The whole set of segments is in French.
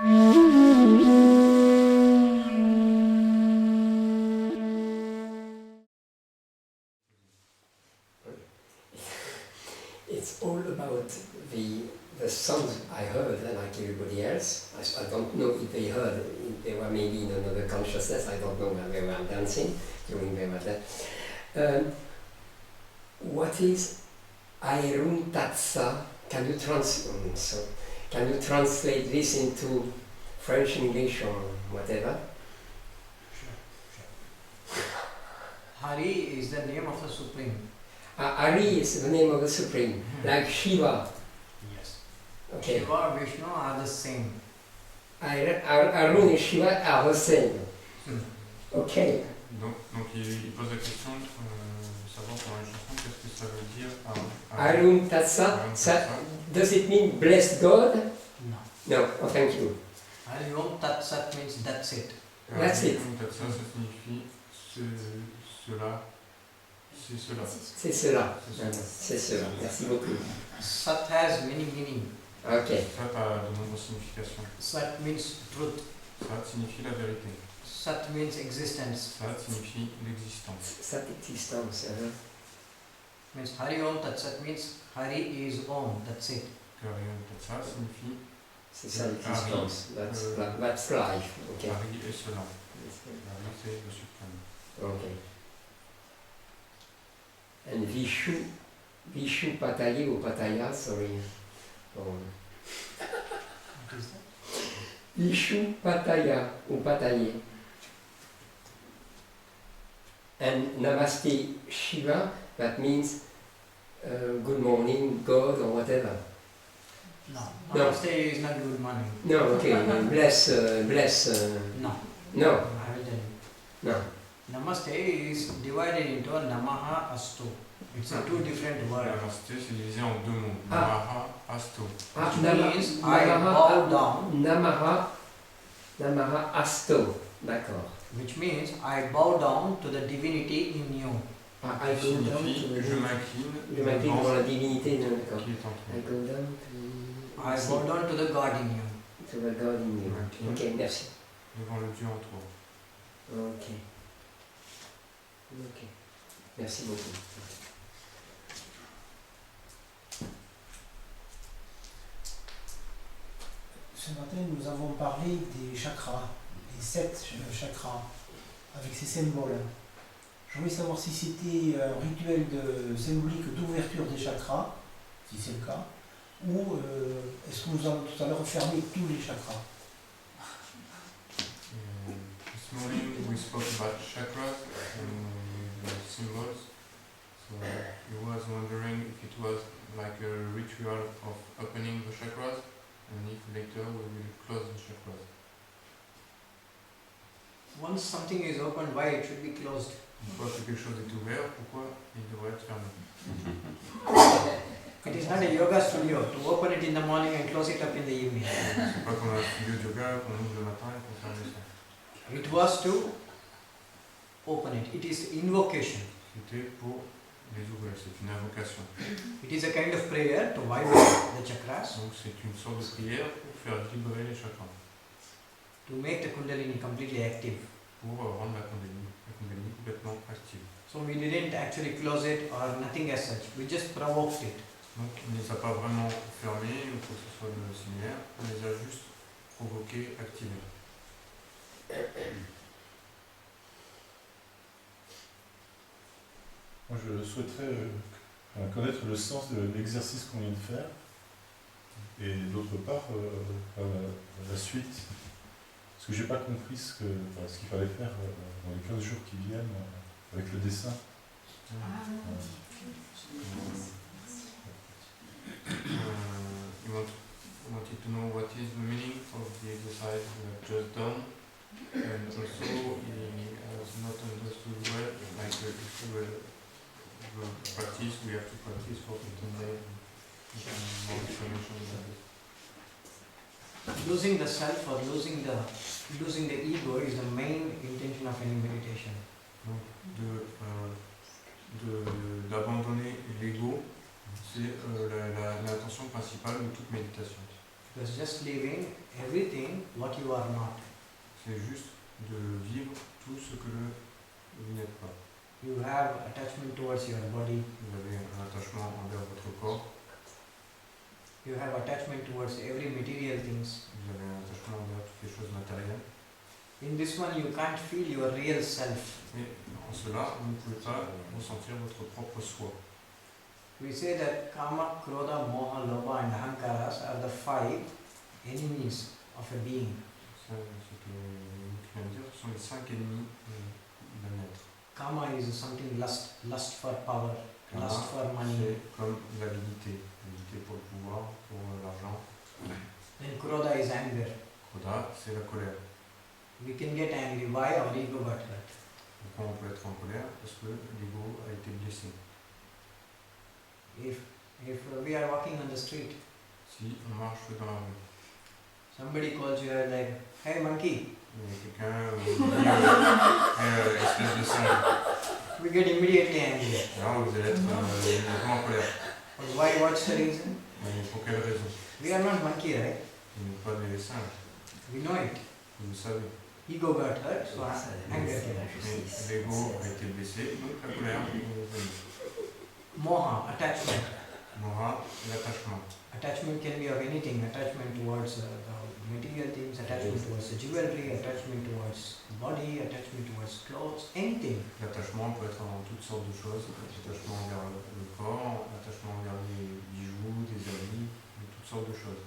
It's all about the songs I heard, like everybody else. I don't know if they heard, if they were maybe in another consciousness, I don't know where they were dancing during they were there. What is Airun Tatsa? Can you translate this into French, English, or whatever? Sure. Hari is the name of the Supreme. Hari is the name of the Supreme, like Shiva. Yes. Okay. Shiva and Vishnu are the same. Arun et Shiva are the same. Ok. Donc il pose la question de savoir pendant une chanson qu'est-ce que ça veut dire Arun Tatsa, does it mean blessed God? No. No, oh, thank you. Arun Tatsat means that's it. That's it. Arun Tatsa, ça signifie cela. C'est cela. C'est cela. C'est cela. Merci beaucoup. Sat has many meaning. Ok. Sat a de nombreuses significations. Sat means truth. Sat signifie la vérité. Sat means existence. Sat signifie l'existence. Sat existence. Means Hari Om Tatsat means Hari is Om. That's it. Hari Om Tatsat signifie. C'est ça l'existence. That's life. Okay. Hari est cela. Hari c'est le suprême. Okay. And Vishu Pataya ou Pataya, sorry. What is that? Vishu Pataya ou Pataye. And Namaste Shiva, that means good morning, God, or whatever. No. Namaste is not good morning. No, okay. bless. No. No. I will tell you. No. Namaste is divided into Namaha Astu. It's two different words. Namaste c'est divisé en deux mots. Namaha, Astu. Which means I bow down. Namaha Astu. D'accord. Which means I bow down to the divinity in you. I go down to je m'incline devant la divinité. D'accord. I go down to... I bow down to the God in you. To the God in you. Ok, merci. Devant le Dieu en toi. Ok. Ok. Merci beaucoup. Ce matin, nous avons parlé des chakras, les 7 chakras, avec ces symboles. Je voulais savoir si c'était un rituel symbolique d'ouverture des chakras, si c'est le cas, ou est-ce que nous allons tout à l'heure fermer tous les chakras? This morning we spoke about chakras and symbols. So he was wondering if it was like a ritual of opening the chakras, and if later we will close the chakras. Once something is opened, why it should be closed? Une fois que quelque chose est ouvert, pourquoi il devrait être fermé? It is not a yoga studio to open it in the morning and close it up in the evening. C'est pas comme un studio de yoga qu'on ouvre le matin et qu'on ferme le soir. It was to open it. It is invocation. C'était pour les ouvrir, c'est une invocation. It is a kind of prayer to vibrate the chakras. Donc c'est une sorte de prière pour faire vibrer les chakras. To make the kundalini completely active. Pour rendre la kundalini complètement active. So we didn't actually close it or nothing as such. We just provoked it. Donc il ne les a pas vraiment fermés ou que ce soit de similaire, on les a juste provoqués, activés. Moi je souhaiterais connaître le sens de l'exercice qu'on vient de faire et d'autre part la suite. Parce que j'ai pas compris ce qu'il fallait faire dans les 15 jours qui viennent avec le dessin. You wanted to know what is the meaning of the exercise we have just done, and also he has not understood well, like if we will practice, we have to practice for 15 days, and more information about this. Losing the self or losing the ego is the main intention of any meditation. Donc d'abandonner l'ego, c'est l'intention principale de toute méditation. Because just living everything what you are not. C'est juste de vivre tout ce que vous n'êtes pas. You have attachment towards your body. Vous avez un attachement envers votre corps. You have attachment towards every material things. Vous avez un attachement envers toutes les choses matérielles. In this one you can't feel your real self. Et en cela, vous ne pouvez pas ressentir votre propre soi. We say that Kama, Krodha, Moha, Lobha and Ahankaras are the 5 enemies of a being. Ça, ce que je viens de dire, ce sont les 5 ennemis d'un être. Kama is something lust for power, Kama, lust for money. c'est comme l'avidité. L'avidité pour le pouvoir, pour l'argent. Then Krodha is anger. Krodha, c'est la colère. We can get angry. Why? Our ego got hurt. Pourquoi on peut être en colère? Parce que l'ego a été blessé. If we are walking on the street, Si on marche dans la rue, somebody calls you like, hey monkey, et quelqu'un dit espèce de singe, we get immediately angry. alors vous allez être immédiatement en colère. But why? What's the reason? Mais pour quelle raison? We are not monkey, right? Vous n'êtes pas des singes, We know it. vous le savez. Ego got hurt, so anger came. Mais l'ego a été blessé, donc la colère est venue. Moha, attachment. Moha, l'attachement. Attachment can be of anything. Attachment towards the material things, attachment towards the jewelry, attachment towards body, attachment towards clothes, anything. L'attachement peut être en toutes sortes de choses. L'attachement envers le corps, l'attachement envers les bijoux, des habits, toutes sortes de choses.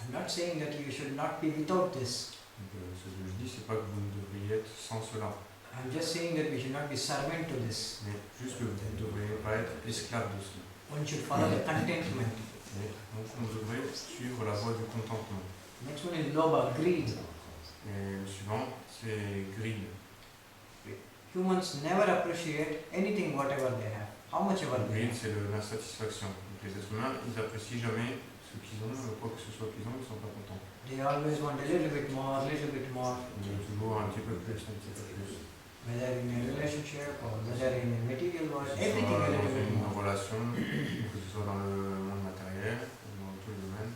I'm not saying that you should not be without this. Donc, ce que je dis, c'est pas que vous ne devriez être sans cela. I'm just saying that we should not be servant to this. Mais juste que vous ne devriez pas être esclave de cela. One should follow the contentment. Et donc on devrait suivre la voie du contentement. Next one is lobha, greed. Et le suivant, c'est greed. Humans never appreciate anything whatever they have, how much ever they Greed, have. c'est l'insatisfaction. Donc les êtres humains, ils n'apprécient jamais ce qu'ils ont, quoi que ce soit qu'ils ont, ils ne sont pas contents. They always want a little bit more, little bit more. Ils veulent toujours un petit peu plus, un petit peu plus. Whether in a relationship or whether in a material world, Que ce everything soit a little dans bit une more. relation, que ce soit dans le monde matériel, dans tous les domaines.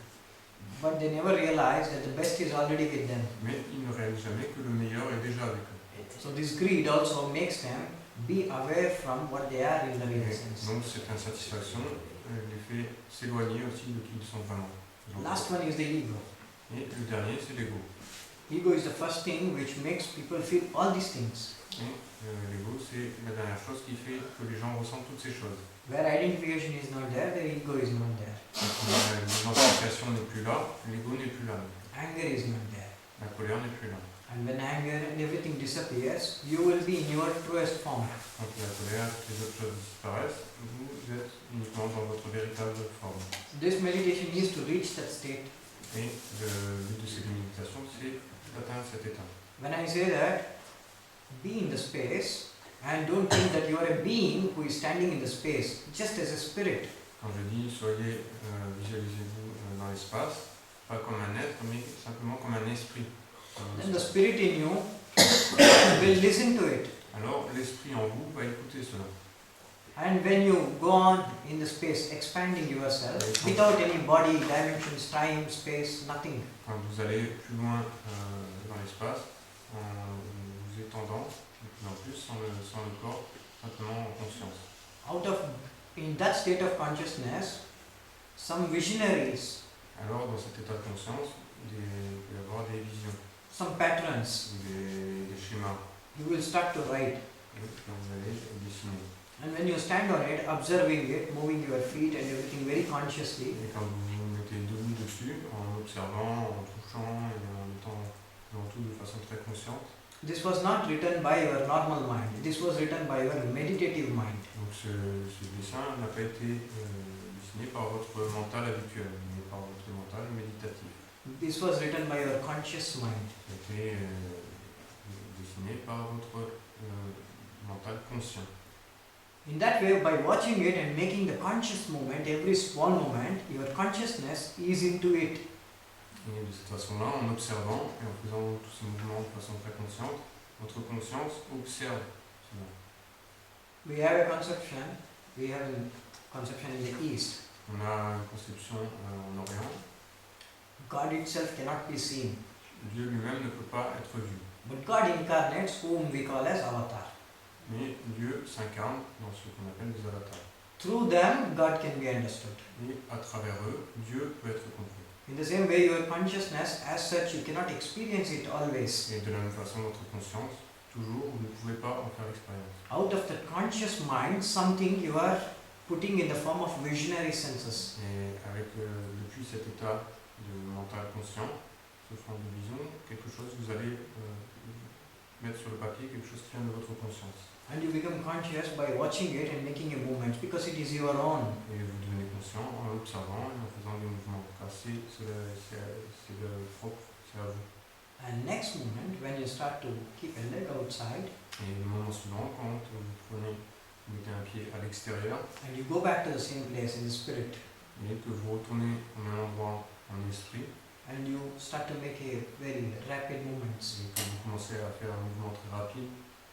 But they never realize that the best is already with them. Mais ils ne réalisent jamais que le meilleur est déjà avec eux. So this greed also makes them be aware from what they are in the real Et sense. donc cette insatisfaction les fait s'éloigner aussi de qui ils sont vraiment. Donc, Last one is the ego. et le dernier, c'est l'ego. Ego is the first thing which makes people feel all these things. Et l'ego, c'est la dernière chose qui fait que les gens ressentent toutes ces choses. Where identification is not there, the ego is not there. Quand l'identification n'est plus là, l'ego n'est plus là. Anger is not there. La colère n'est plus là. And when anger and everything disappears, you will be in your truest form. Quand la colère, toutes les autres choses disparaissent, vous êtes uniquement dans votre véritable forme. This meditation is to reach that state. Et le but de cette méditation, c'est d'atteindre cet état. When I say that, be in the space and don't think that you are a being who is standing in the space, just as a spirit. Quand je dis soyez, visualisez-vous dans l'espace, pas comme un être, mais simplement comme un esprit. Then the spirit in you will listen to it. Alors l'esprit en vous va écouter cela. And when you go on in the space, expanding yourself, without any body, dimensions, time, space, nothing. Quand vous allez plus loin dans l'espace, en vous étendant de plus en plus sans le corps, simplement en conscience. In that state of consciousness, some visionaries, Alors dans cet état de conscience, il peut y avoir des visions, some patterns, des schémas you will start to write. que vous allez dessiner. And when you stand on it, observing it, moving your feet and everything very consciously, Et quand vous vous mettez debout dessus, en observant, en touchant et en étant dans tout de façon très consciente, this was not written by your normal mind. This was written by your meditative mind. donc ce dessin n'a pas été dessiné par votre mental habituel, mais par votre mental méditatif. This was written by your conscious mind. Ça a été dessiné par votre mental conscient. In that way, by watching it and making the conscious movement, every small moment, your consciousness is into it. Et de cette façon-là, en observant et en faisant tous ces mouvements de façon très consciente, votre conscience observe cela. We have a conception in the East. On a une conception en Orient. God itself cannot be seen. Dieu lui-même ne peut pas être vu. But God incarnates whom we call as avatar. Mais Dieu s'incarne dans ce qu'on appelle des avatars. Through them, God can be understood. Et à travers eux, Dieu peut être compris. In the same way, your consciousness, as such, you cannot experience it always. Et de la même façon, votre conscience, toujours, vous ne pouvez pas en faire l'expérience. Out of the conscious mind, something you are putting in the form of visionary senses. Et avec, depuis cet état de mental conscient, ce forme de vision, quelque chose, vous allez mettre sur le papier quelque chose qui vient de votre conscience. And you become conscious by watching it and making a movement because it is your own. Et vous devenez conscient en observant et en faisant des mouvements. Car c'est le propre, c'est à vous. And next moment, when you start to keep a leg outside, Et le moment suivant, quand vous mettez un pied à l'extérieur, and you go back to the same place in the spirit, et que vous retournez au même endroit en esprit, and you start to make a very rapid movements, et que vous commencez à faire un mouvement très rapide,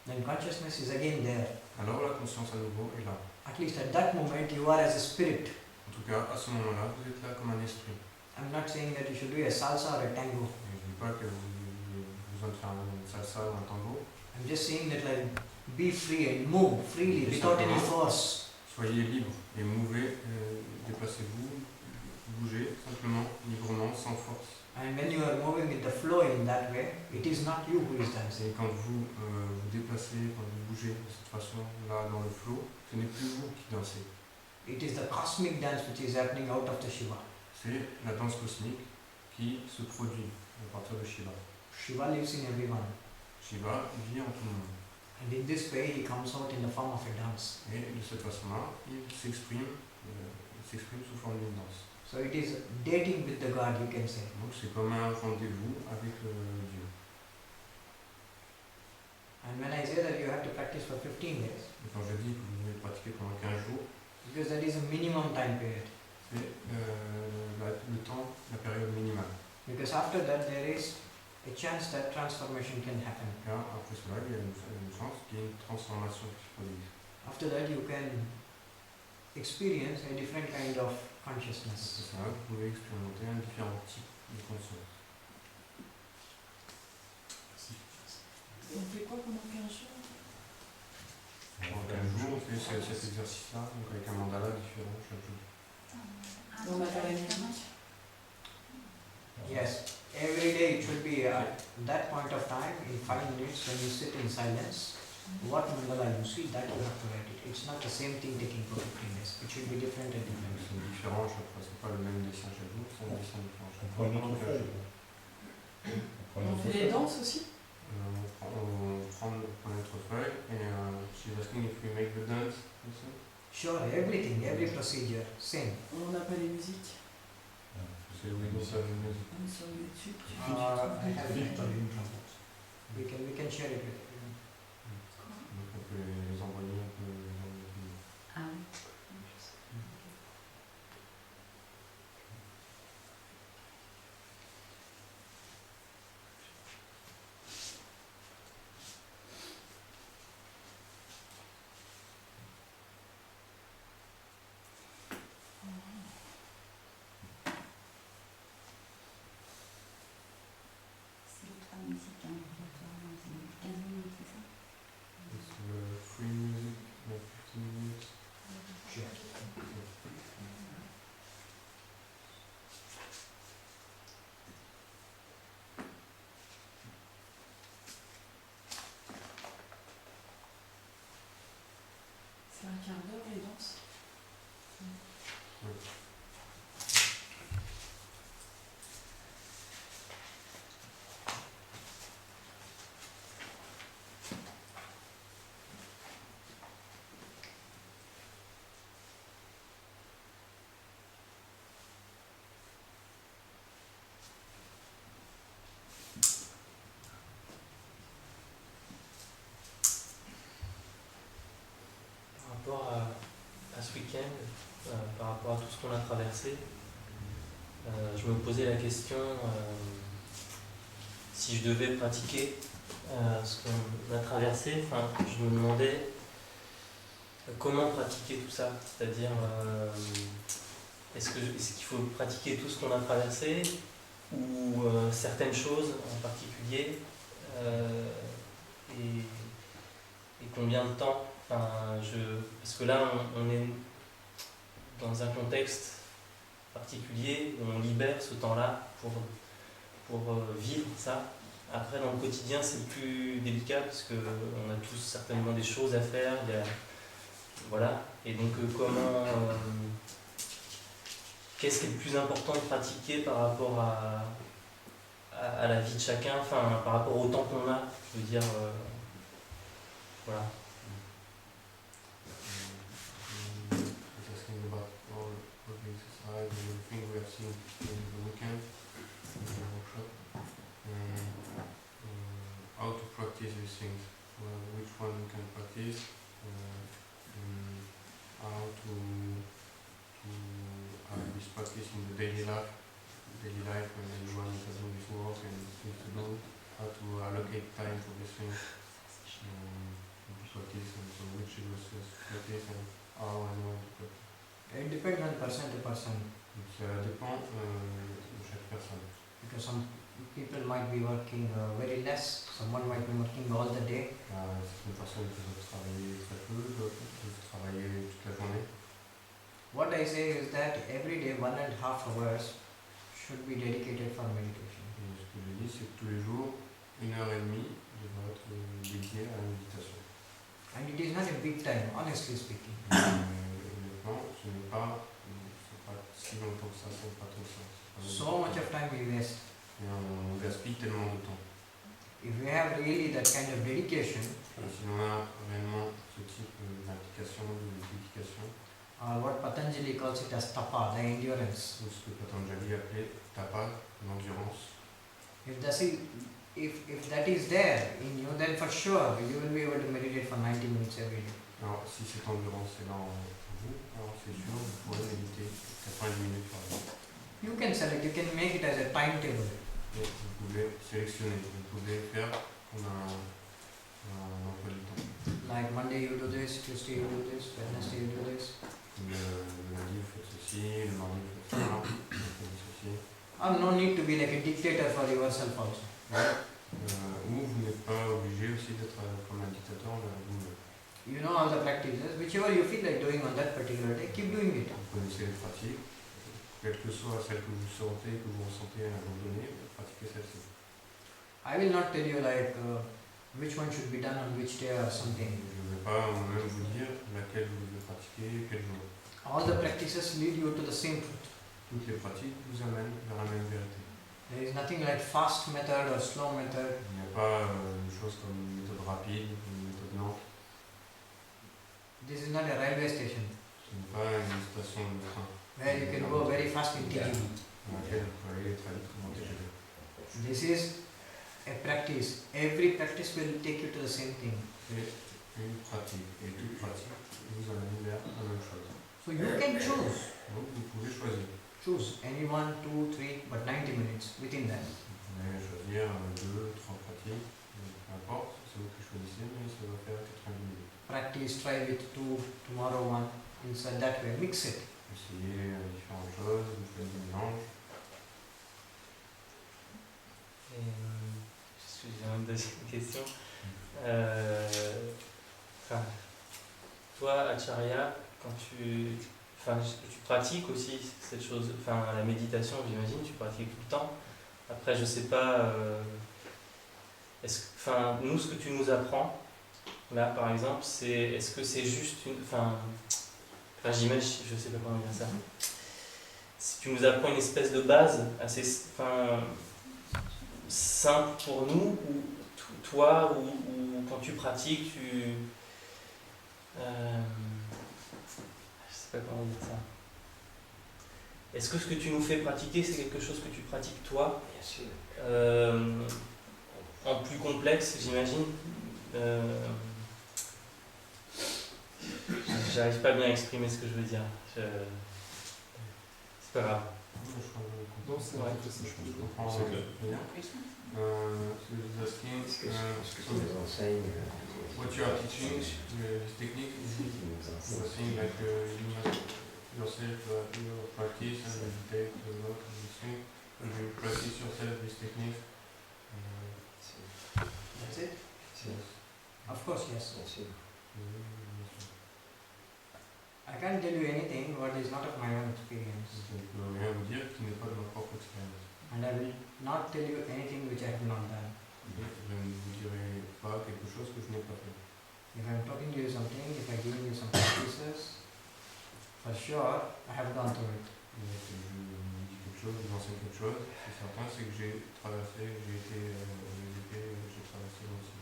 then consciousness is again there. alors la conscience à nouveau est là. At least at that moment, you are as a spirit. En tout cas, à ce moment-là, vous êtes là comme un esprit. I'm not saying that you should do a salsa or a tango. Et je ne dis pas que vous avez besoin de faire une salsa ou un tango. I'm just saying that like be free and move freely without any force. Soyez libre et mouvez, déplacez-vous, bougez simplement, librement, sans force. And when you are moving with the flow in that way, it is not you who is dancing. Et quand vous vous déplacez, quand vous bougez de cette façon-là dans le flow, ce n'est plus vous qui dansez. It is the cosmic dance which is happening out of the Shiva. C'est la danse cosmique qui se produit à partir de Shiva. Shiva lives in everyone. Shiva vit en tout le monde. And in this way, he comes out in the form of a dance. Et de cette façon-là, il s'exprime sous forme d'une danse. So it is dating with the God, you can say. Donc c'est comme un rendez-vous avec Dieu. And when I say that you have to practice for 15 days, Et quand je dis que vous devez pratiquer pendant 15 jours, because that is a minimum time period. c'est le temps, la période minimale. Because after that, there is a chance that transformation can happen. Car après cela, il y a une chance qu'il y ait une transformation qui se produise. After that, you can experience a different kind of consciousness. C'est ça, vous pouvez expérimenter un différent type de conscience. Et on fait quoi pendant 15 jours? Pendant 15 jours, on fait cet exercice-là, donc avec un mandala différent chaque jour. On va faire la musique. Yes, every day it should be at that point of time, in 5 minutes when you sit in silence, what mandala you see, that you have to write it. It's not the same thing taking for 15 days. It should be different and different. C'est différent chaque fois, c'est pas le même dessin chaque jour, c'est un dessin différent On chaque prend fois. une autre feuille. On fait des danses aussi? On prend notre feuille et she's asking if we make the dance also. Sure, everything, every procedure, same. On n'a pas les musiques. C'est oui, donc ça je musique. On est sur YouTube. I have it in front of us. We can share it with everyone. Donc on peut les envoyer, on peut les envoyer. Ah oui. C'est le trois musiques, hein. 15 minutes, c'est ça? It's free music, like 15 minutes. Sure. C'est un quart d'heure les danses? Par rapport à ce week-end, par rapport à tout ce qu'on a traversé, je me posais la question si je devais pratiquer ce qu'on a traversé. Enfin, je me demandais comment pratiquer tout ça, c'est-à-dire est-ce qu'il faut pratiquer tout ce qu'on a traversé ou certaines choses en particulier, et combien de temps, parce que là on est dans un contexte particulier où on libère ce temps-là pour vivre ça. Après, dans le quotidien, c'est plus délicat parce qu'on a tous certainement des choses à faire. Voilà. Et donc, qu'est-ce qui est le plus important de pratiquer par rapport à la vie de chacun, enfin, par rapport au temps qu'on a, je veux dire, voilà. Asking about all the exercise and everything we have seen in the weekend, in the workshop, how to practice these things, which one we can practice, how to have this practice in the daily life when everyone is doing his work and things to do, how to allocate time for these things, to practice, and so which exercises to practice and how and when to practice. It depends on person to person. Ça dépend de chaque personne. Because some people might be working very less, someone might be working all the day. Certaines personnes peuvent travailler très peu, d'autres peuvent travailler toute la journée. What I say is that every day 1.5 hours should be dedicated for meditation. Et ce que je dis, c'est que tous les jours, 1h30 devrait être dédiée à la méditation. And it is not a big time, honestly speaking. Honnêtement, ce n'est pas si longtemps que ça, c'est pas tout ça. So much of time we waste. Et on gaspille tellement de temps. If we have really that kind of dedication, Et si on a réellement ce type d'implication, de dédication, what Patanjali calls it as tapa, the endurance. ou ce que Patanjali appelait tapa, l'endurance, If that is there in you, then for sure you will be able to meditate for 90 minutes every day. alors si cette endurance est là en vous, alors c'est sûr, vous pourrez méditer 90 minutes par jour. You can select, you can make it as a timetable. Et vous pouvez sélectionner, vous pouvez faire comme un emploi du temps. Like Monday you do this, Tuesday you do this, Wednesday you do this. Le lundi vous faites ceci, le mardi vous faites ça, vous faites ceci. No need to be like a dictator for yourself also. Ou vous n'êtes pas obligé aussi d'être comme un dictateur envers vous-même. You know all the practices, whichever you feel like doing on that particular day, keep doing it. Vous connaissez les pratiques, quelle que soit celle que vous sentez, que vous ressentez à un moment donné, pratiquez celle-ci. I will not tell you like which one should be done on which day or something. Je ne vais pas moi-même vous dire laquelle vous devez pratiquer, quel jour. All the practices lead you to the same truth. Toutes les pratiques vous amènent vers la même vérité. There is nothing like fast method or slow method. Il n'y a pas une chose comme une méthode rapide, une méthode lente. This is not a railway station Ce n'est pas une station de train where you can go very fast in TGV. dans laquelle vous pouvez aller très vite comme en TGV. This is a practice. Every practice will take you to the same thing. C'est une pratique. Et toute pratique vous amène vers la même chose. So you can choose. Donc vous pouvez choisir. Choose any 1, 2, 3, but 90 minutes within that. Vous pouvez choisir 2, 3 pratiques. Peu importe, c'est vous qui choisissez, mais ça va faire 90 minutes. Practice, try with 2, tomorrow 1. Inside that way, mix it. Essayez différentes choses, vous faites des mélanges. J'ai une deuxième question. Toi, Acharya, quand tu pratiques aussi cette chose, la méditation, j'imagine, tu pratiques tout le temps. Après, je sais pas, nous, ce que tu nous apprends, là, par exemple, est-ce que c'est juste j'imagine, je sais pas comment dire ça. Si tu nous apprends une espèce de base assez, simple pour nous, ou toi, ou quand tu pratiques, je sais pas comment dire ça. Est-ce que ce que tu nous fais pratiquer, c'est quelque chose que tu pratiques toi? Bien sûr. En plus complexe, j'imagine. J'arrive pas bien à exprimer ce que je veux dire. C'est pas grave. Non, c'est vrai que je comprends bien. What you are teaching, this technique, you are saying like you must yourself do your practice and meditate a lot and this thing, and you practice yourself this technique? That's it? Yes. Of course, yes. Bien sûr. I can't tell you anything what is not of my own experience. Je ne peux rien vous dire qui n'est pas de ma propre expérience. And I will not tell you anything which I have not done. Je ne vous dirai pas quelque chose que je n'ai pas fait. If I am talking to you something, if I give you some practices, for sure I have gone through it. Et que je vous dis quelque chose, je vous enseigne quelque chose, c'est certain, c'est que j'ai traversé, j'ai été j'ai traversé aussi.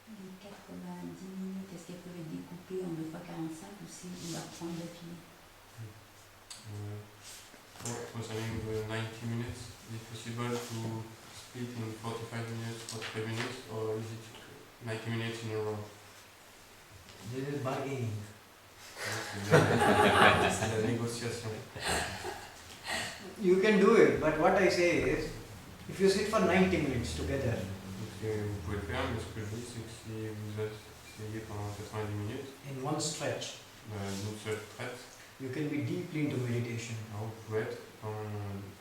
Les 90 minutes, est-ce qu'elles peuvent être découpées en 2 fois 45 ou c'est on va prendre d'affilée? Concerning the 90 minutes, is it possible to split in 45 minutes, 43 minutes, or is it 90 minutes in a row? This is bargaining. C'est la négociation. You can do it, but what I say is, if you sit for 90 minutes together, Vous pouvez le faire, mais ce que je dis, c'est que si vous essayez pendant 90 minutes, in one stretch, d'une seule traite, you can be deeply into meditation. alors vous pouvez être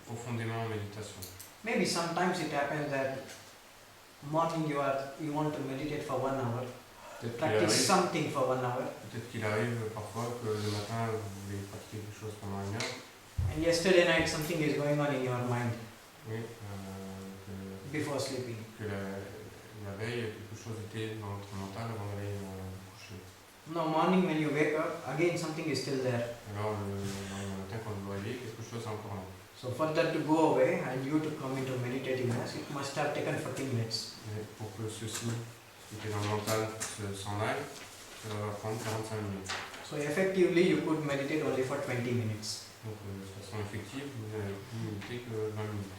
profondément en méditation. Maybe sometimes it happens that morning you want to meditate for 1 hour, practice something for 1 hour, Peut-être qu'il arrive parfois que le matin vous voulez pratiquer quelque chose pendant 1 heure, and yesterday night something is going on in your mind oui, before sleeping. que la veille quelque chose était dans votre mental avant d'aller coucher. No, morning when you wake up, again something is still there. Alors le matin quand vous vous réveillez, quelque chose est encore là. So for that to go away and you to come into meditativeness, it must have taken 40 minutes. Et pour que ceci qui était dans le mental s'en aille, ça va prendre 45 minutes. So effectively you could meditate only for 20 minutes. Donc de façon effective, vous n'avez pu méditer que 20 minutes.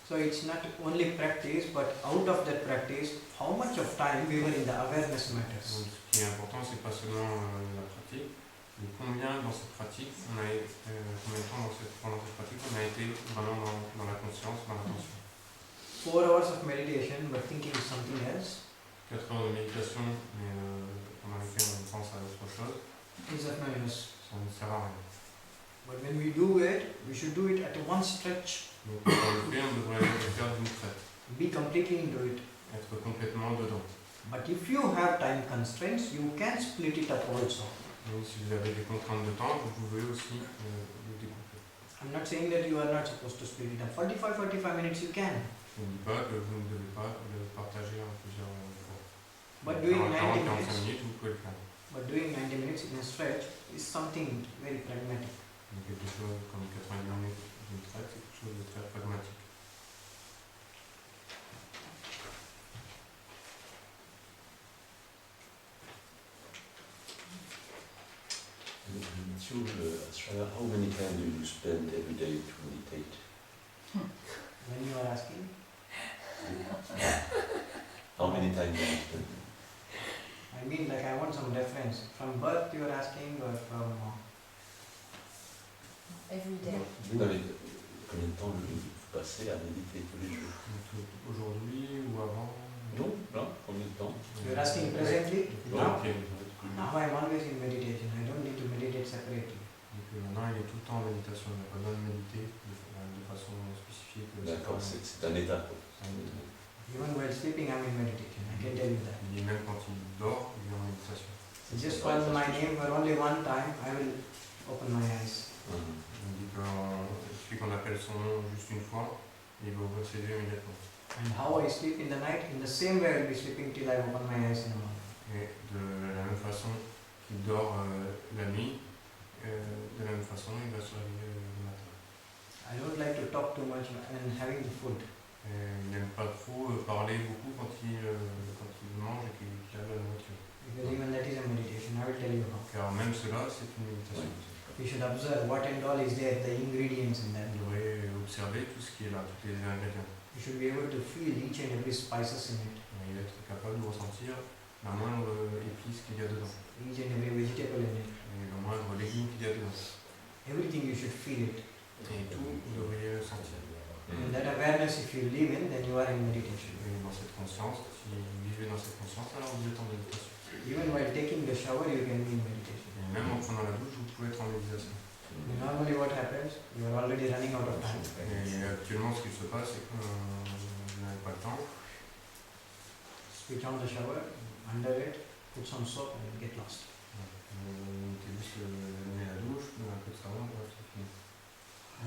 So it's not only practice, but out of that practice, how much of time we were in the awareness matters. Donc, ce qui est important, c'est pas seulement la pratique, mais combien dans cette pratique, combien de temps pendant cette pratique on a été vraiment dans la conscience, dans l'attention. 4 hours of meditation, but thinking something else, 4 heures de méditation, mais pendant lesquelles on pense à autre chose, is of no use. ça ne sert à rien. But when we do it, we should do it at one stretch. Donc quand on le fait, on devrait le faire d'une traite, Be completely into it. être complètement dedans. But if you have time constraints, you can split it up also. Donc si vous avez des contraintes de temps, vous pouvez aussi le découper. I'm not saying that you are not supposed to split it up. 45 minutes you can. Je ne dis pas que vous ne devez pas le partager en plusieurs fois. But doing 90 45 minutes, minutes, vous pouvez le faire. but doing 90 minutes in a stretch is something very pragmatic. Donc quelque chose comme 90 minutes d'une traite, c'est quelque chose de très pragmatique. Acharya, how many times do you spend every day to meditate? When you are asking, How many times do you spend? I mean like I want some reference. From birth you are asking or from... Every day. Vous avez combien de temps vous passez à méditer tous les jours? Donc, aujourd'hui ou avant? Non, là, combien de temps? You are asking presently? Now? Ok. Now I am always in meditation. I don't need to meditate separately. Donc maintenant il est tout le temps en méditation, il n'a pas besoin de méditer de façon spécifique. D'accord, c'est un état. Quoi. Even while sleeping I am in meditation. I can tell you that. Il est même quand il dort, il est en méditation. So just call my name for only one time, I will open my eyes. On dit qu'il suffit qu'on appelle son nom juste une fois, et il va ouvrir ses yeux immédiatement. And how I sleep in the night, in the same way I will be sleeping till I open my eyes in the morning. Et de la même façon qu'il dort la nuit, de la même façon il va se réveiller le matin. I don't like to talk too much and having the food. Il n'aime pas trop parler beaucoup quand il mange et qu'il a la nourriture. Because even that is a meditation, I will tell you how. Car même cela, c'est une méditation. You should observe what and all is there, the ingredients in that. Vous devrez observer tout ce qui est là, tous les ingrédients. You should be able to feel each and every spices in it, Et être capable de ressentir la moindre épice qu'il y a dedans, each and every vegetable in it. et le moindre légume qu'il y a dedans. Everything you should feel it. Et tout, vous devriez le sentir. And that awareness, if you live in, then you are in meditation. Et dans cette conscience, si vous vivez dans cette conscience, alors vous êtes en méditation. Even while taking the shower, you can be in meditation. Et même en prenant la douche, vous pouvez être en méditation. Normally what happens, you are already running out of time. Et actuellement, ce qui se passe, c'est que vous n'avez pas le temps. Switch on the shower, under it, put some soap and get lost. Vous mettez juste le nez à la douche, vous mettez un peu de savon, bref, c'est fini.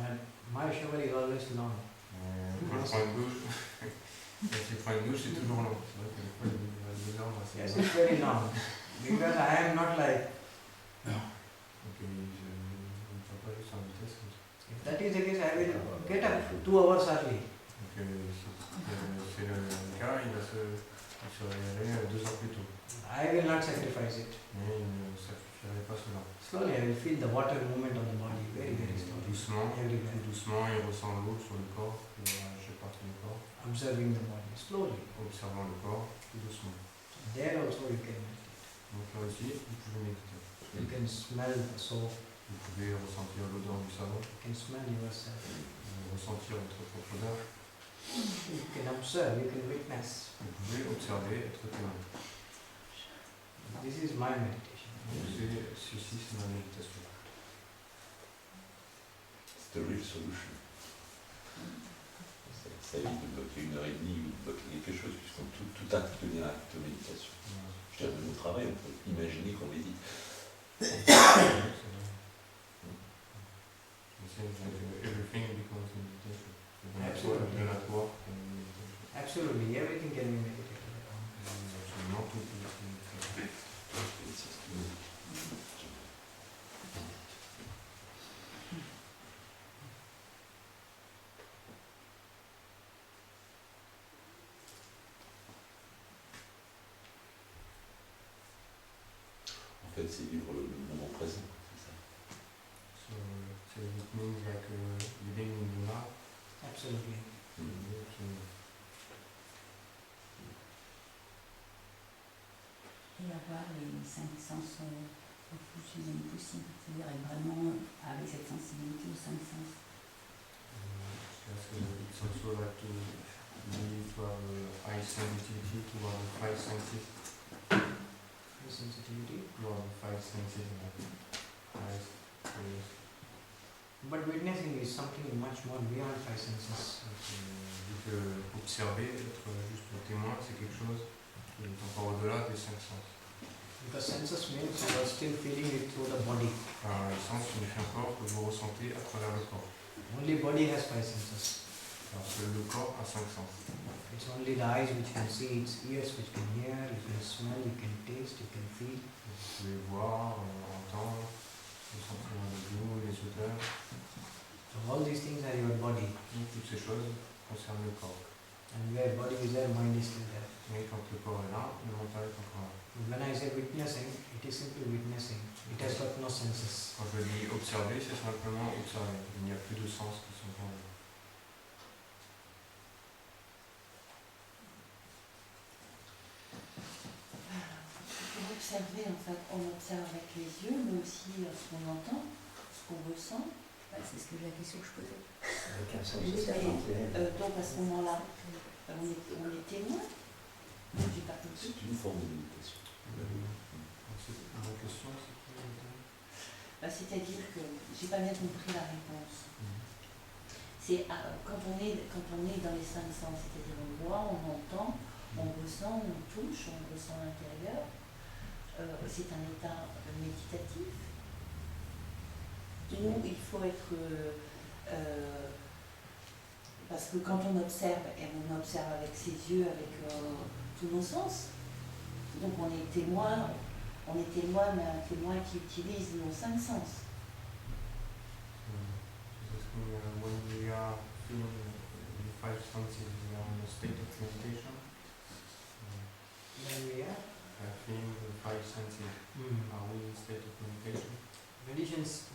And my shower is always long. Quand je prends une douche, quand tu prends une douche, c'est toujours long. C'est vrai que des fois, il reste 2 heures, c'est Yes, it's very long. Because I am not like, Donc, je ne fais pas juste en vitesse. if that is the case, I will get up 2 hours early. Donc, c'est le cas, il va se réveiller 2 heures plus tôt. I will not sacrifice it. Mais il ne sacrifierait pas cela. Slowly I will feel the water movement on the body, very slowly. Doucement, Everywhere. tout doucement, il ressent l'eau sur le corps, chaque partie du corps, Observing the body, slowly. observant le corps, tout doucement. There also you can meditate. Donc là aussi, vous pouvez méditer. You can smell the soap, Vous pouvez ressentir l'odeur du savon, you can smell yourself. ressentir votre propre odeur. You can observe, you can witness. Vous pouvez observer, être témoin. This is my meditation. Ceci, c'est ma méditation. C'est the real solution. Ça évite de bloquer 1h30 ou de bloquer quelque chose, puisqu'on tout acte devient un acte de méditation. Je veux dire, même au travail, on peut imaginer qu'on médite. Everything becomes meditation. Absolutely. De la toi, meditation. Absolutely, everything can be meditated. Absolument tout peut être méditation. En fait, c'est vivre le moment présent, c'est ça. So it means like living in the now. Absolutely. Et avoir les 5 sens au plus humain possible, c'est-à-dire être vraiment avec cette sensibilité aux 5 sens. It's also like to have high sensitivity to our 5 senses. High sensitivity. To our 5 senses, like eyes, ears. But witnessing is something much more beyond 5 senses. Observer, être juste témoin, c'est quelque chose qui est encore au-delà des 5 sens. Because senses means you are still feeling it through the body. Les sens signifient encore que vous ressentez à travers le corps. Only body has 5 senses. Parce que le corps a 5 sens. It's only the eyes which can see, it's ears which can hear, you can smell, you can taste, you can feel. Vous pouvez voir, entendre, ressentir le goût, les odeurs. So all these things are your body. Toutes ces choses concernent le corps. And where body is there, mind is still there. Mais quand le corps est là, le mental est encore là. When I say witnessing, it is simply witnessing. It has got no senses. Quand je dis observer, c'est simplement observer. Il n'y a plus de sens qui sont en là. Pour observer, en fait, on observe avec les yeux, mais aussi ce qu'on entend, ce qu'on ressent. C'est ce que la question que je posais. Donc à ce moment-là, on est témoin. J'ai pas compris. C'est une forme de méditation. La question, c'est-à-dire que j'ai pas bien compris la réponse. C'est quand on est dans les 5 sens, c'est-à-dire on voit, on entend, on ressent, on touche, on ressent l'intérieur. C'est un état méditatif où il faut être parce que quand on observe, et on observe avec ses yeux, avec tous nos sens, donc on est témoin, mais un témoin qui utilise nos 5 sens. when we are feeling the 5 senses, we are in a state of meditation. When we are Feeling the 5 senses, are we in a state of meditation?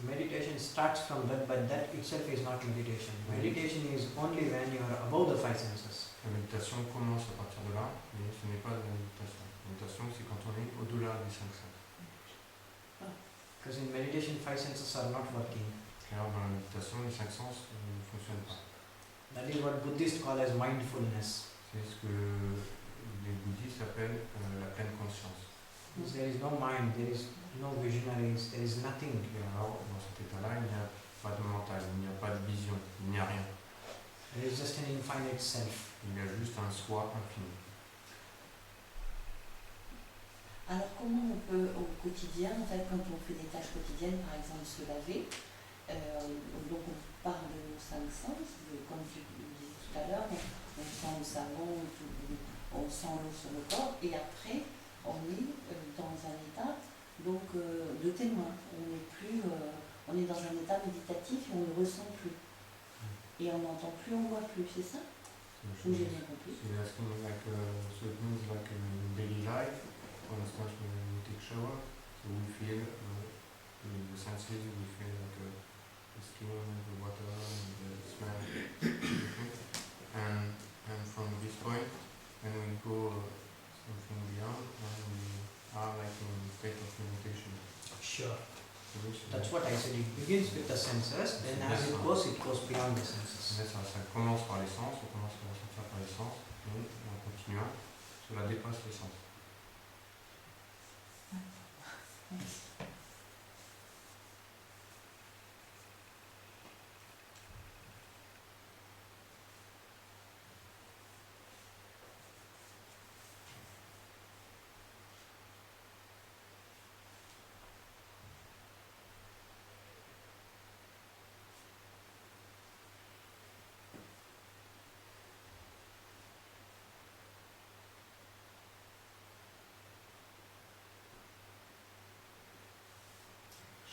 meditation starts from that, but that itself is not meditation. Meditation is only when you are above the 5 senses. La méditation commence à partir de là, mais ce n'est pas de la méditation. La méditation, c'est quand on est au-delà des 5 sens. Because in meditation, 5 senses are not working. Car dans la méditation, les 5 sens ne fonctionnent pas. That is what Buddhists call as mindfulness. C'est ce que les bouddhistes appellent la pleine conscience. There is no mind, there is no visionaries, there is nothing. Et alors, dans cet état-là, il n'y a pas de mental, il n'y a pas de vision, il n'y a rien. There is just an infinite self. Il y a juste un soi infini. Alors comment on peut au quotidien, en fait, quand on fait des tâches quotidiennes, par exemple se laver, donc on parle de nos 5 sens, comme tu le disais tout à l'heure, on sent le savon, on sent l'eau sur le corps, et après on est dans un état donc, de témoin. On est dans un état méditatif et on ne ressent plus. Et on n'entend plus, on ne voit plus, c'est ça? Ou j'ai bien compris? So you're asking like, so it means like in daily life, for instance when we take shower, so we feel the senses, we feel like the skin, the water, and the smell, everything. And from this point, when we go something beyond, and we are like in a state of meditation. Sure. That's what I said. It begins with the senses, then as it goes beyond the senses. Mais ça commence par les sens, on commence à ressentir par les sens, et en continuant, cela dépasse les sens.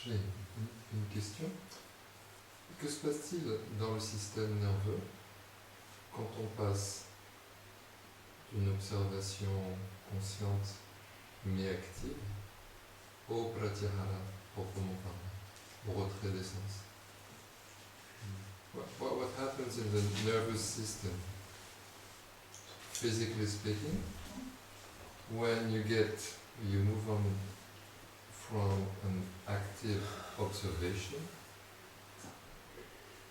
J'ai une question. Que se passe-t-il dans le système nerveux quand on passe d'une observation consciente mais active au pratyahara proprement parlé, au retrait des sens? What happens in the nervous system, physically speaking, when you move on from an active observation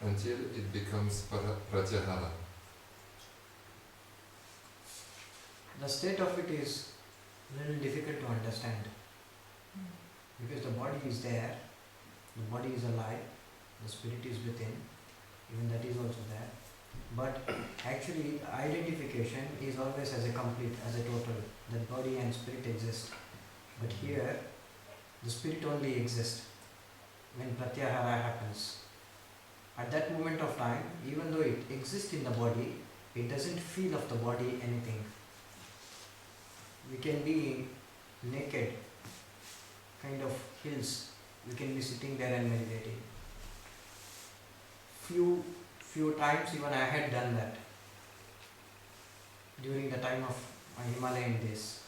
until it becomes pratyahara? The state of it is a little difficult to understand because the body is there, the body is alive, the spirit is within, even that is also there. But actually identification is always as a complete, as a total, that body and spirit exist. But here the spirit only exists when pratyahara happens. At that moment of time, even though it exists in the body, it doesn't feel of the body anything. We can be naked, kind of hills, we can be sitting there and meditating. Few times even I had done that during the time of my Himalayan days.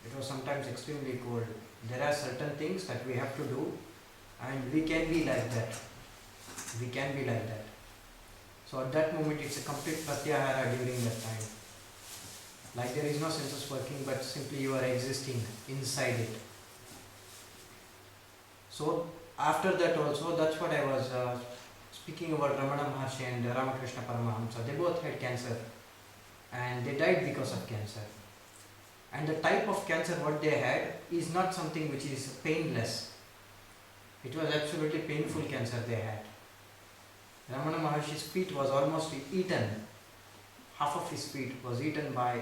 It was sometimes extremely cold. There are certain things that we have to do and we can be like that. We can be like that. So at that moment it's a complete pratyahara during that time. Like there is no senses working but simply you are existing inside it. So after that also, that's what I was speaking about Ramana Maharshi and Ramakrishna Paramahamsa. They both had cancer and they died because of cancer. And the type of cancer what they had is not something which is painless. It was absolutely painful cancer they had. Ramana Maharshi's feet was almost eaten. Half of his feet was eaten by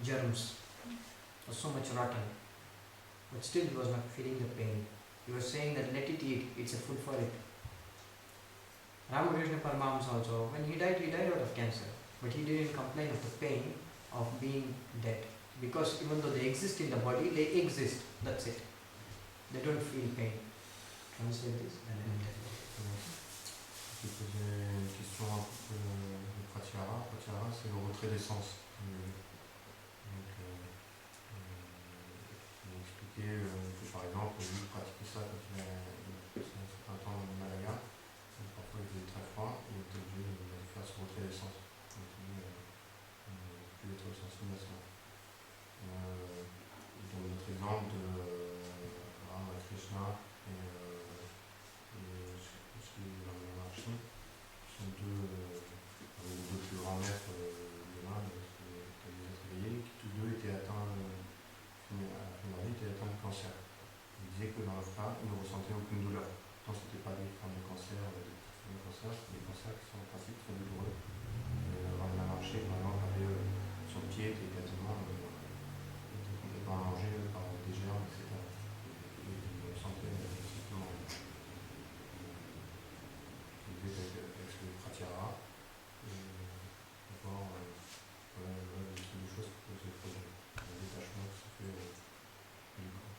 germs. It was so much rotten. But still he was not feeling the pain. He was saying that let it eat, it's a food for it. Ramakrishna Paramahamsa also, when he died out of cancer. But he didn't complain of the pain of being dead. Because even though they exist in the body, they exist. That's it. They don't feel pain. Translate this and then tell you. Je vais poser une question à propos de pratyahara. Pratyahara, c'est le retrait des sens. Donc, il m'a expliqué que par exemple, lui pratiquait ça quand il a passé un certain temps au Himalaya. Parfois il faisait très froid et il était obligé de faire ce retrait des sens. Donc, plus être sensible à cela. Dans notre exemple de Ramakrishna et Shree Shankar sont deux plus grands maîtres de l'Inde, qui étaient des êtres éveillés, qui tous deux étaient atteints, à la fin de leur vie, étaient atteints de cancer. disaient que dans leur cas, ils ne ressentaient aucune douleur. Pourtant, ce n'était pas des formes de cancer, des petites formes de cancer, c'était des cancers qui sont en principe très douloureux. Et avant de marcher, par exemple, avait son pied était quasiment était complètement mangé par des germes, etc. Et on sentait simplement. Je disais avec le pratyahara, encore des choses qui peuvent se produire. Un détachement qui se fait du corps.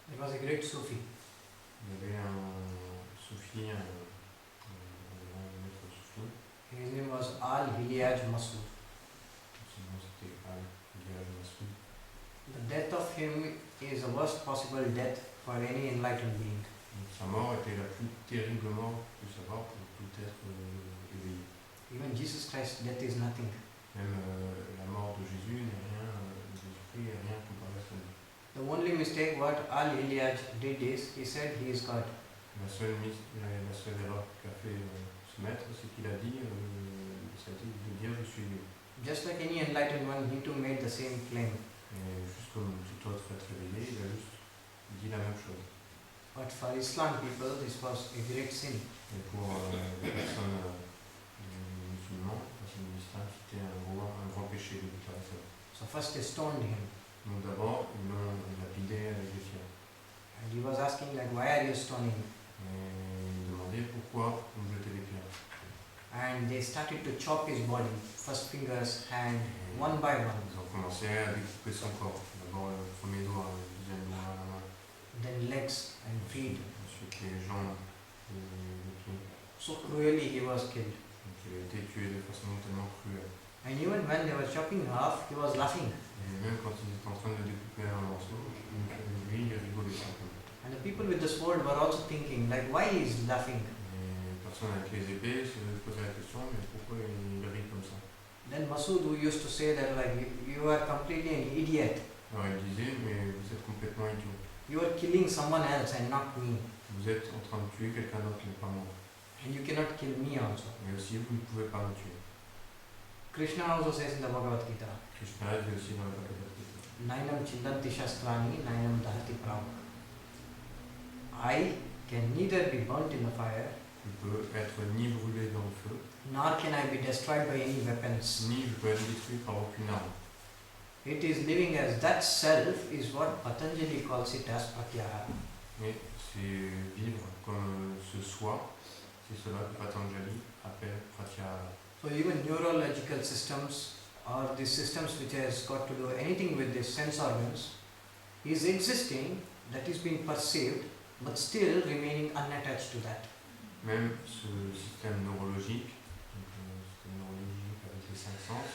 There was a great Sufi. Il y avait un soufi, un maître soufi. His name was Al-Hilaj Masood. Son nom c'était Al-Hilaj Masoud. The death of him is the worst possible death for any enlightened being. Donc, sa mort était la plus terrible mort que puisse avoir pour tout être éveillé. Even Jesus Christ's death is nothing. Même la mort de Jésus n'est rien, de Jésus-Christ n'est rien comparé à sa vie. The only mistake what Al-Hilaj did is, he said he is God. La seule erreur qu'a fait ce maître, c'est qu'il a dit, ça a été de dire je suis Dieu. Just like any enlightened one, he too made the same claim. Et juste comme tout autre être réveillé, il a juste dit la même chose. But for Islam people, this was a great sin. Et pour les personnes musulmanes, les personnes de l'islam, c'était un grand péché de déclarer ça. So first they stoned him. Donc d'abord, ils l'ont lapidé avec des pierres. And he was asking like, why are you stoning me? Et ils demandaient pourquoi vous me jetez les pierres. And they started to chop his body, first fingers, hand, one by one. Ils ont commencé à découper son corps. D'abord le premier doigt, le deuxième doigt à la main. Then legs and feet. Ensuite les jambes et les pieds. So cruelly he was killed. Donc il a été tué de façon tellement cruelle. And even when they were chopping off, he was laughing. Et même quand ils étaient en train de le découper en morceaux, lui il rigolait simplement. And the people with the sword were also thinking, like, why he is laughing? Et les personnes avec les épées se posaient la question, mais pourquoi il rit comme ça? Then Masood, who used to say that, like, you are completely an idiot. Alors il disait, mais vous êtes complètement idiot. You are killing someone else and not me. Vous êtes en train de tuer quelqu'un d'autre qui n'est pas moi. And you cannot kill me also. Mais aussi, vous ne pouvez pas me tuer. Krishna also says in the Bhagavad Gita, Krishna dit aussi dans le Bhagavad Gita. Nainam chindanti shastrani, nainam dahati pravak. I can neither be burnt in the fire, Je peux être ni brûlé dans le feu, nor can I be destroyed by any weapons. ni je peux être détruit par aucune arme. It is living as that self is what Patanjali calls it as pratyahara. Mais c'est vivre comme ce soi, c'est cela que Patanjali appelle pratyahara. So even neurological systems or the systems which has got to do anything with the sense organs is existing, that is being perceived, but still remaining unattached to that. Même ce système neurologique, donc système neurologique avec les cinq sens,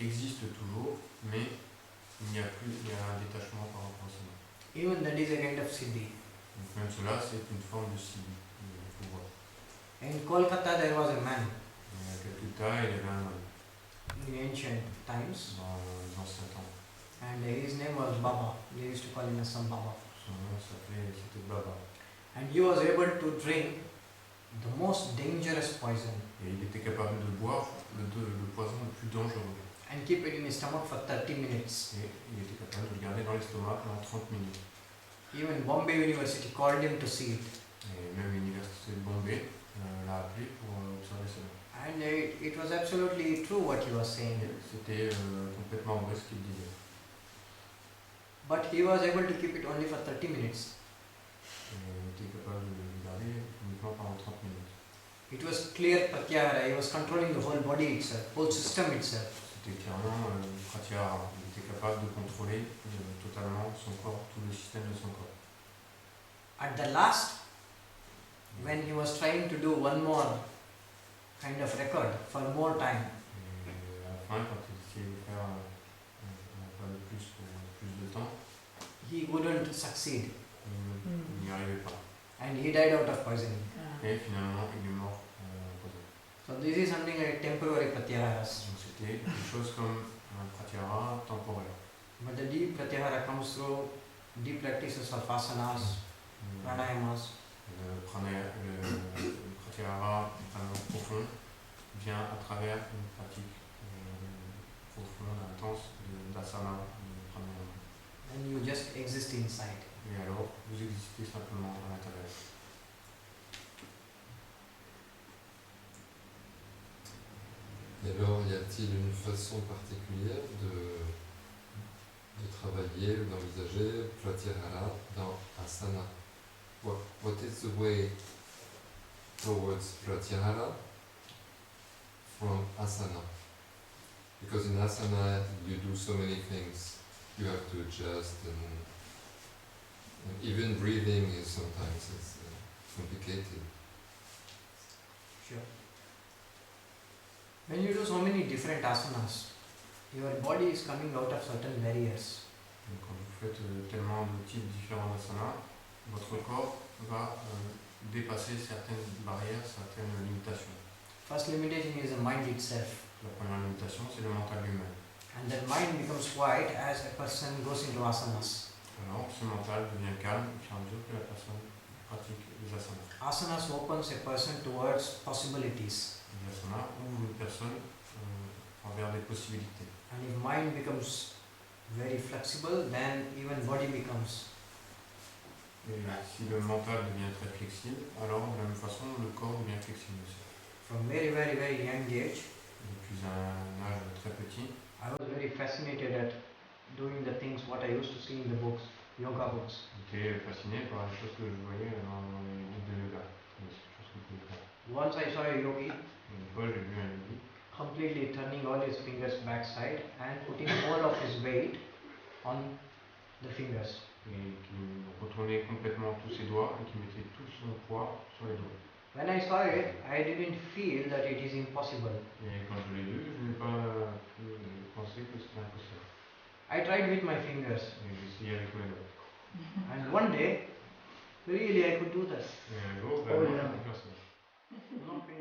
existe toujours, mais il y a un détachement par rapport à cela. Even that is a kind of siddhi. Donc même cela, c'est une forme de siddhi, de pouvoir. In Kolkata there was a man Il y a quelques tas, il y avait un homme in ancient times, dans les anciens temps. and his name was Baba. They used to call him as some Baba. Son nom c'était Baba. And he was able to drink the most dangerous poison Et il était capable de boire le poison le plus dangereux. and keep it in his stomach for 30 minutes. Et il était capable de le garder dans l'estomac pendant 30 minutes. Even Bombay University called him to see it. Et même l'université de Bombay l'a appelé pour observer cela. And it was absolutely true what he was saying. C'était complètement vrai ce qu'il disait. But he was able to keep it only for 30 minutes. Et il était capable de le garder uniquement pendant 30 minutes. It was clear pratyahara. He was controlling the whole body itself, whole system itself. C'était clairement pratyahara. Il était capable de contrôler totalement son corps, tout le système de son corps. At the last, when he was trying to do one more kind of record for more time, Et à la fin, quand il essayait de faire un pas de plus pour plus de temps, he wouldn't succeed. il n'y arrivait pas. And he died out of poisoning. Et finalement, il est mort empoisonné. So this is something like temporary pratyaharas. Donc c'était quelque chose comme un pratyahara temporaire. But the deep pratyahara comes through deep practices of asanas, pranayamas. Le pratyahara vraiment profond vient à travers une pratique profonde, intense d'asana, de pranayama. and you just exist inside. Et alors, vous existez simplement à l'intérieur. Et alors, y a-t-il une façon particulière de travailler, d'envisager pratyahara dans asana? What is the way towards pratyahara from asana? Because in asana you do so many things, you have to adjust, and even breathing is sometimes complicated. Sure. When you do so many different asanas, your body is coming out of certain barriers. Donc, quand vous faites tellement de types différents d'asanas, votre corps va dépasser certaines barrières, certaines limitations. First limitation is the mind itself. La première limitation, c'est le mental lui-même. And that mind becomes quiet as a person goes into asanas. Alors, ce mental devient calme au fur et à mesure que la personne pratique les asanas. Asanas opens a person towards possibilities. Les asanas ouvrent une personne envers des possibilités. And if mind becomes very flexible, then even body becomes. Et si le mental devient très flexible, alors de la même façon, le corps devient flexible aussi. From very, very, very young age, Depuis un âge très petit, I was very fascinated at doing the things what I used to see in the books, yoga books. j'étais fasciné par les choses que je voyais dans les livres de yoga, les choses que je pouvais faire. Once I saw a yogi Et une fois, j'ai vu un yogi completely turning all his fingers backside and putting all of his weight on the fingers. et qui retournait complètement tous ses doigts et qui mettait tout son poids sur les doigts. When I saw it, I didn't feel that it is impossible. Et quand je l'ai vu, je n'ai pas pensé que c'était impossible. I tried with my fingers, Et j'ai essayé avec mes doigts. and one day, really I could do this. Et un jour, Oh, vraiment, yeah. je peux faire ça. Not pain.